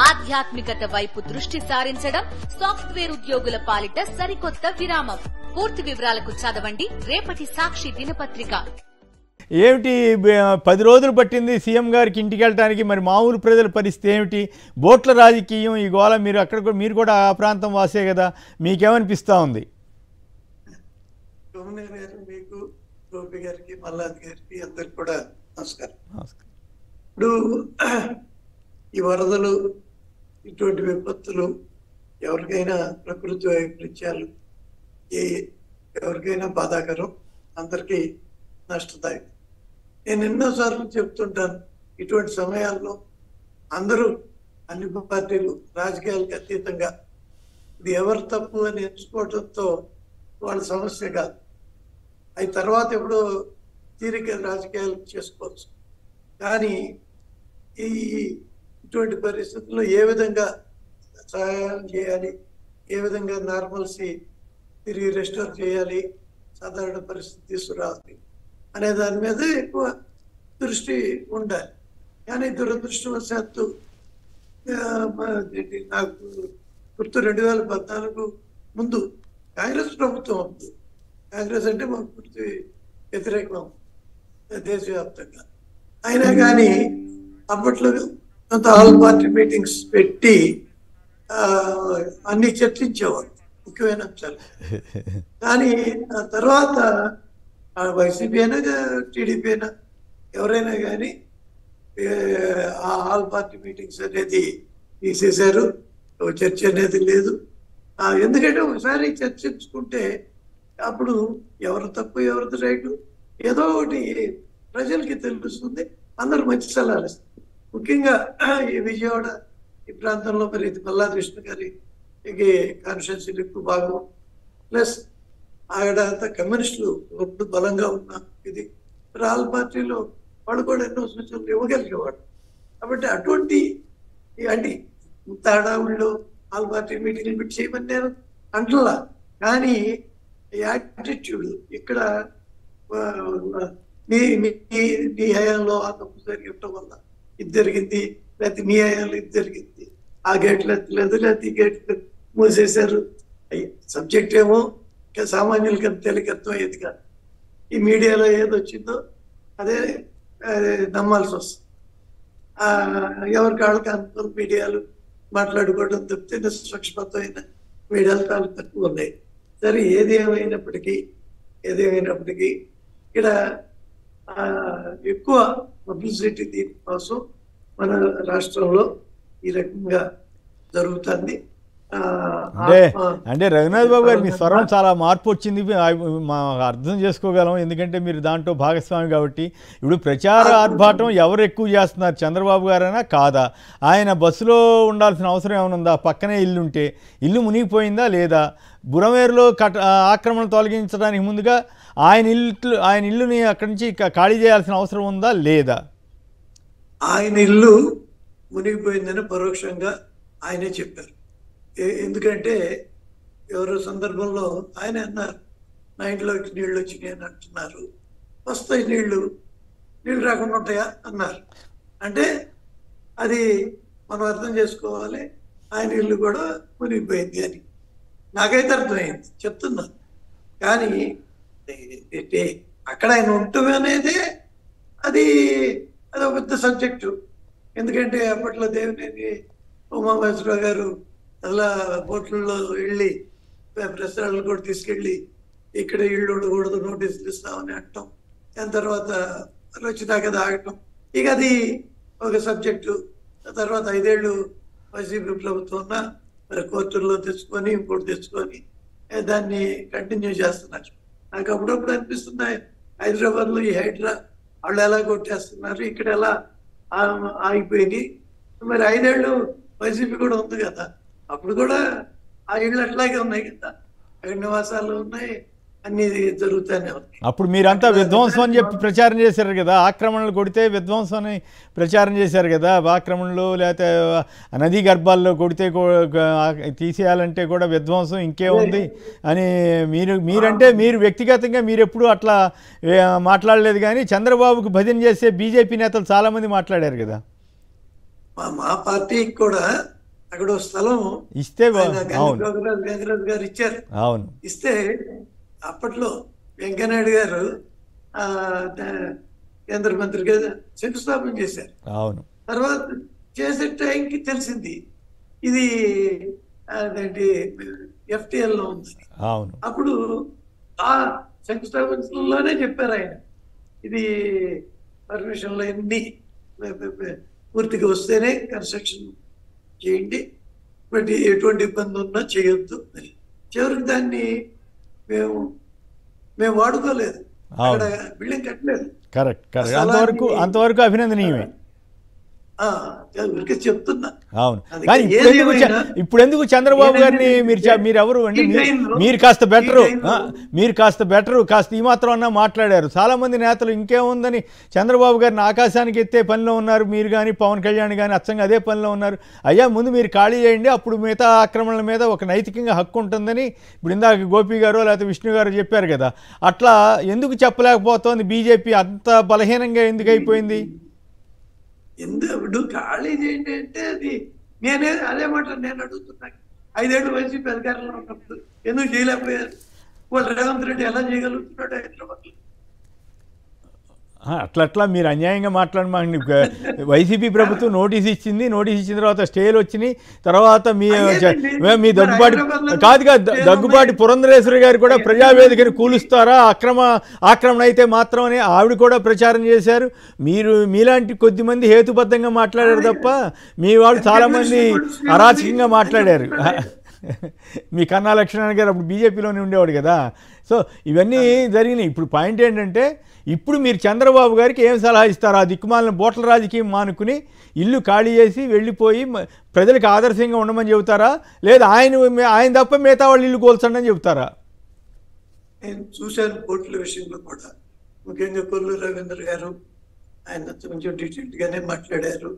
ఆధ్యాత్మికత వైపు దృష్టి సారించడం సాఫ్ట్వేర్ ఉద్యోగుల పాలిట సరికొత్త విరామం. పూర్తి వివరాలకు చదవండి రేపటి సాక్షి దినపత్రిక. ఏమిటి 10 రోజులు పట్టింది సీఎం గారికి ఇంటికి వెళ్ళడానికి, మరి మామూలు ప్రజల పరిస్థితి ఏమిటి? బోట్ల రాజకీయం ఈ గోళ, మీరు కూడా ఆ ప్రాంతం వాసే కదా, మీకేమనిపిస్తూ ఉంది? మీకు గోపి గారికి మల్లాది గారికి అందరికి కూడా నమస్కారం. ఇప్పుడు ఈ వరదలు ఇటువంటి విపత్తులు ఎవరికైనా ప్రకృతి వైపరీత్యాలు ఎవరికైనా బాధాకరం, అందరికీ నష్టదాయకం. నేను ఎన్నోసార్లు చెప్తుంటాను, ఇటువంటి సమయాల్లో అందరూ అన్ని పార్టీలు రాజకీయాలకు అతీతంగా ఇది ఎవరు తప్పు అని ఎంచుకోవడంతో వాళ్ళ సమస్య కాదు. అవి తర్వాత ఎప్పుడో తీరిక రాజకీయాలు చేసుకోవచ్చు. కానీ ఇటువంటి పరిస్థితుల్లో ఏ విధంగా సహాయం చేయాలి, ఏ విధంగా నార్మల్సీ తిరిగి రెస్టోర్ చేయాలి, సాధారణ పరిస్థితి తీసుకురావాలి అనే దాని మీద ఎక్కువ దృష్టి ఉండాలి. కానీ దురదృష్టవశాత్తు నాకు గుర్తు 2014 ముందు కాంగ్రెస్ ప్రభుత్వం ఉంది. కాంగ్రెస్ అంటే మాకు పూర్తి వ్యతిరేకం దేశవ్యాప్తంగా. అయినా కానీ అప్పట్లో కొంత ఆల్ పార్టీ మీటింగ్స్ పెట్టి అన్ని చర్చించేవారు, ముఖ్యమైన అంశాలు. కానీ ఆ తర్వాత వైసీపీ అయినా టీడీపీ అయినా ఎవరైనా కానీ ఆ ఆల్ పార్టీ మీటింగ్స్ అనేది తీసేశారు. చర్చ అనేది లేదు. ఎందుకంటే ఒకసారి చర్చించుకుంటే అప్పుడు ఎవరు తప్పు ఎవరిది రైటు ఏదో ఒకటి ప్రజలకి తెలుస్తుంది, అందరూ మంచి సలహాలు ఇస్తారు. ముఖ్యంగా ఈ విజయవాడ ఈ ప్రాంతంలో మరి మల్లాది కృష్ణ గారి కాన్స్టిట్యున్సీలు ఎక్కువ భాగం, ప్లస్ ఆవిడ అంతా కమ్యూనిస్టులు ఒకప్పుడు బలంగా ఉన్న ఇది ఆల్ పార్టీలో వాళ్ళు కూడా ఎన్నో సూచనలు ఇవ్వగలిగేవాడు. కాబట్టి అటువంటి అంటే ఇంత హడావుల్లో ఆల్ పార్టీ మీటింగ్లు పెట్టి చేయమని నేను అంటున్నా. కానీ యాటిట్యూడ్ ఇక్కడ నీ హయాంలో ఆ తప్పు జరిగటం వల్ల ఇది జరిగింది, లేకపోతే నీ హయాంలో ఇది జరిగింది, ఆ గేట్లు ఎత్తలేదు, లేకపోతే ఈ గేట్లు మూసేశారు. సబ్జెక్ట్ ఏమో సామాన్యులకి అంత తేలికత్వం అయ్యేది కాదు. ఈ మీడియాలో ఏది వచ్చిందో అదే నమ్మాల్సి వస్తుంది. ఎవరి కాళ్ళకి అనుకూల మీడియాలు మాట్లాడుకోవడం తప్పితే నిష్పక్షపాతమైన మీడియాలు చాలా తక్కువ ఉన్నాయి. సరే, ఏది ఏమైనప్పటికీ ఇక్కడ ఎక్కువ పబ్లిసిటీ దీనికోసం మన రాష్ట్రంలో ఈ రకంగా జరుగుతుంది. అంటే రఘునాథ్ బాబు గారు, మీ స్వరం చాలా మార్పు వచ్చింది, అర్థం చేసుకోగలం. ఎందుకంటే మీరు దాంట్లో భాగస్వామి కాబట్టి. ఇప్పుడు ప్రచార ఆర్భాటం ఎవరు ఎక్కువ చేస్తున్నారు, చంద్రబాబు గారైనా కాదా? ఆయన బస్సులో ఉండాల్సిన అవసరం ఏమైనా ఉందా? పక్కనే ఇల్లుంటే ఇల్లు మునిగిపోయిందా లేదా? బురమేరులో ఆక్రమణ తొలగించడానికి ముందుగా ఆయన ఇల్లుని అక్కడి నుంచి ఖాళీ చేయాల్సిన అవసరం ఉందా లేదా? ఆయన ఇల్లు మునిగిపోయిందని పరోక్షంగా ఆయనే చెప్పారు. ఎందుకంటే ఎవరో సందర్భంలో ఆయన అన్నారు, నా ఇంట్లోకి నీళ్ళు వచ్చినాయి అని అంటున్నారు. వస్తాయి నీళ్లు రాకుండా ఉంటాయా అన్నారు. అంటే అది మనం అర్థం చేసుకోవాలి, ఆయన ఇల్లు కూడా మునిగిపోయింది అని నాకైతే అర్థమైంది, చెప్తున్నాను. కానీ అక్కడ ఆయన ఉండటం అనేది అది ఒక పెద్ద సబ్జెక్టు. ఎందుకంటే అప్పట్లో దేవినేని ఉమామహేశ్వరరావు గారు అలా బోట్లలో వెళ్ళి ప్రసారాలు కూడా తీసుకెళ్ళి ఇక్కడ ఇళ్ళు ఉండకూడదు, నోటీసులు ఇస్తామని అంటాం. దాని తర్వాత వచ్చినాక అది ఆగటం, ఇక అది ఒక సబ్జెక్టు. తర్వాత 5 ఏళ్ళు వైసీపీ ప్రభుత్వం మరి కోర్టుల్లో తెచ్చుకొని ఇంకోటి తెచ్చుకొని దాన్ని కంటిన్యూ చేస్తున్నారు. నాకు అప్పుడప్పుడు అనిపిస్తున్నాయి, హైదరాబాద్లో ఈ హైడ్రా వాళ్ళు ఎలా కొట్టేస్తున్నారు, ఇక్కడ ఎలా ఆగిపోయినాయి. మరి 5 ఏళ్ళు వైసీపీ కూడా ఉంది కదా, అప్పుడు కూడా ఆ ఇళ్ళు అట్లాగే ఉన్నాయి కదా, అక్కడ నివాసాలు ఉన్నాయి, అన్ని జరుగుతూనే ఉన్నాయి. అప్పుడు మీరంతా విధ్వంసం అని చెప్పి ప్రచారం చేశారు కదా, ఆక్రమణలు కొడితే విధ్వంసం అని ప్రచారం చేశారు కదా. ఆక్రమణలు లేకపోతే నదీ గర్భాల్లో కొడితే తీసేయాలంటే కూడా విధ్వంసం ఇంకేముంది అని మీరంటే మీరు వ్యక్తిగతంగా మీరు ఎప్పుడు అట్లా మాట్లాడలేదు. కానీ చంద్రబాబుకు భజన చేసే బీజేపీ నేతలు చాలామంది మాట్లాడారు కదా. మా పార్టీకి కూడా అక్కడ ఓ స్థలం ఇస్తే ఆయన అవును గంగరాజు గారు ఇచ్చారు. అవును ఇస్తే అప్పట్లో వెంకయ్యనాయుడు గారు ఆ కేంద్ర మంత్రిగా శంకుస్థాపన చేశారు. అవును తర్వాత చేసే టైంకి తెలిసింది ఇది అదేంటి FTL లో ఉంది. అవును అప్పుడు ఆ శంకుస్థాపనలోనే చెప్పారు ఆయన, ఇది పర్మిషన్లు అన్ని పూర్తిగా వస్తేనే కన్స్ట్రక్షన్ చేయండి, బట్ ఎటువంటి ఇబ్బంది ఉన్నా చేయొద్దు అని. చివరికి దాన్ని మేము వాడుకోలేదు, అక్కడ బిల్డింగ్ కట్టలేదు. కరెక్ట్ అంతవరకు అభినందనీయమే. ఊరికే చెప్తున్నా. అవును, కానీ ఇప్పుడు ఎందుకు చంద్రబాబు గారిని మీరు ఎవరు అండి, మీరు కాస్త బెటరు కాస్త ఈ మాత్రం అన్నా మాట్లాడారు. చాలా మంది నేతలు ఇంకేముందని చంద్రబాబు గారిని ఆకాశానికి ఎత్తే పనిలో ఉన్నారు. మీరు కానీ పవన్ కళ్యాణ్ కానీ అచ్చంగా అదే పనిలో ఉన్నారు. అయ్యా ముందు మీరు ఖాళీ చేయండి, అప్పుడు మిగతా ఆక్రమణల మీద ఒక నైతికంగా హక్కు ఉంటుందని ఇప్పుడు ఇందాక గోపి గారు లేకపోతే విష్ణు గారు చెప్పారు కదా. అట్లా ఎందుకు చెప్పలేకపోతోంది బీజేపీ? అంత బలహీనంగా ఎందుకు అయిపోయింది? ఎందుకు ఖాళీ చేయండి అంటే అది అదే మాట నేను అడుగుతున్నాను. 5 ఏళ్ళు వైసీపీ అధికారంలో ఉన్నప్పుడు ఎందుకు చేయలేకపోయారు? వాళ్ళు రేవంత్ రెడ్డి ఎలా చేయగలుగుతున్నాడు హైదరాబాద్? అట్లా మీరు అన్యాయంగా మాట్లాడమాకండి. వైసీపీ ప్రభుత్వం నోటీస్ ఇచ్చింది, నోటీస్ ఇచ్చిన తర్వాత స్టేలు వచ్చినాయి. తర్వాత మీ దగ్గుబాటి పురంధరేశ్వరి గారు కూడా ప్రజావేదికను కూలుస్తారా ఆక్రమణ అయితే మాత్రం అని ఆవిడ కూడా ప్రచారం చేశారు. మీలాంటి కొద్దిమంది హేతుబద్ధంగా మాట్లాడారు తప్ప మీ వాళ్ళు చాలామంది అరాచకంగా మాట్లాడారు. మీ కన్నా లక్ష్మణ్ గారు అప్పుడు బీజేపీలోనే ఉండేవాడు కదా. సో ఇవన్నీ జరిగినాయి. ఇప్పుడు పాయింట్ ఏంటంటే, ఇప్పుడు మీరు చంద్రబాబు గారికి ఏం సలహా ఇస్తారు? ఆ దిక్కుమాలిన బోట్ల రాజకీయం మానుకుని ఇల్లు ఖాళీ చేసి వెళ్ళిపోయి ప్రజలకు ఆదర్శంగా ఉండమని చెబుతారా, లేదా ఆయన తప్ప మిగతా వాళ్ళు ఇల్లు కోల్చండి అని చెబుతారా? నేను చూశాను బోట్ల విషయంలో కూడా, ముఖ్యంగా కొల్లు రవీంద్ర గారు ఆయన కొంచెం డీటెయిల్గానే మాట్లాడారు.